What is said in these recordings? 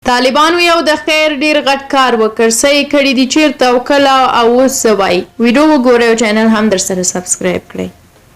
طالبانو یو د خیر ډیر غټ کار وکړ، څه یې کړي دي، چیرته او کله او اوس څه وایي. ویډیو وګورئ او چینل هم درسره سبسکرایب کړئ.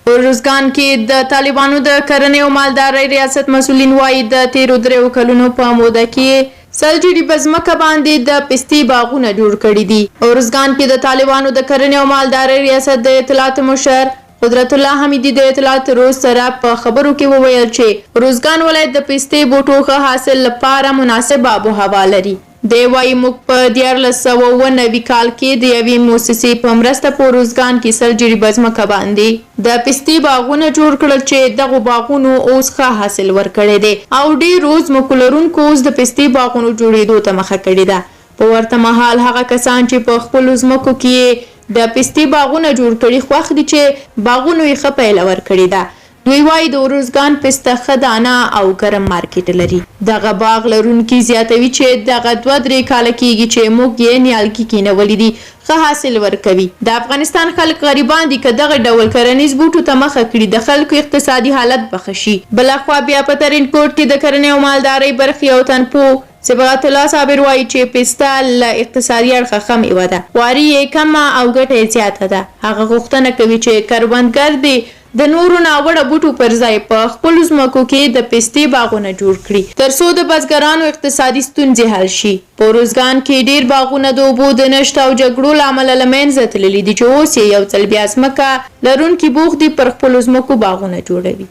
په ارزګان کې د طالبانو د کرنې او مالدارۍ ریاست مسؤلین وایي د تیرو 3 کلونو په موده کې 100 جریبه ځمکه باندې د پستې باغونه جوړ کړي دي. ارزګان کې د طالبانو د کرنې او مالدارۍ ریاست د اطلاعات مشر قدرت الله حمیدي د اطلاعات روز سره په خبرو کې وویل چې ارزګان ولایت د پستې بوټو ښه حاصل لپاره مناسب آب و هوا لري. دی وایي موږ په 1499 کال کې د یوې موسسې په مرسته په ارزګان کې 100 جریبه ځمکه باندې د پستې باغونه جوړ کړل چې دغو باغونو اوس ښه حاصل ورکړی دی او ډېرو ځمکو لرونکو اوس د پستې باغونو جوړېدو ته مخه کړې ده. په ورته مهال هغه کسان چې په خپلو ځمکو کې د پستې باغونه جوړ کړي خوښ دي چې باغونو یې ښه پیله ورکړې ده. دوی وایي د ارزګان پسته ښه دانه او ګرم مارکیټ لري. دغه باغ لرونکي زیاتوي چې دغه 2-3 کاله کېږي چې موږ یې نیالګي کېنولي دي، ښه حاصل ورکوي. د افغانستان خلک غریبان دي، که دغه ډول کرنیز بوټو ته مخه کړي د خلکو اقتصادي حالت به ښه شي. بلخوا بیا په ترینکوټ کې د کرنې او مالدارۍ برخې او تنپو صبغت الله صابر وایي چې پسته له اقتصادي اړخه ښه میوه ده، خواري یې کمه او ګټه یې زیاته ده. هغه غوښتنه کوي چې کروندګر دې د نورو ناوړه بوټو پر ځای په خپلو ځمکو کې د پستې باغونه جوړ کړي تر څو د بزګرانو اقتصادي ستونزې حل شي. په ارزګان کې ډیر باغونه د اوبو د نشت او جګړو له امله له منځه تللي دي چې اوس یې یو ځل بیا ځمکه لرونکي بوخت دي پر خپلو ځمکو باغونه جوړوي.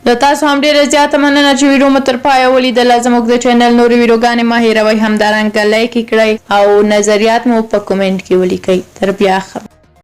له تاسو هم ډیره زیاته مننه چې ویډیو مو تر پایه ولیدله. زموږ د چینل نورې ویډیوګانې مه هیروئ، همدارنګه لایک یې کړئ او نظریات مو په کومنټ کې ولیکئ. تر بیا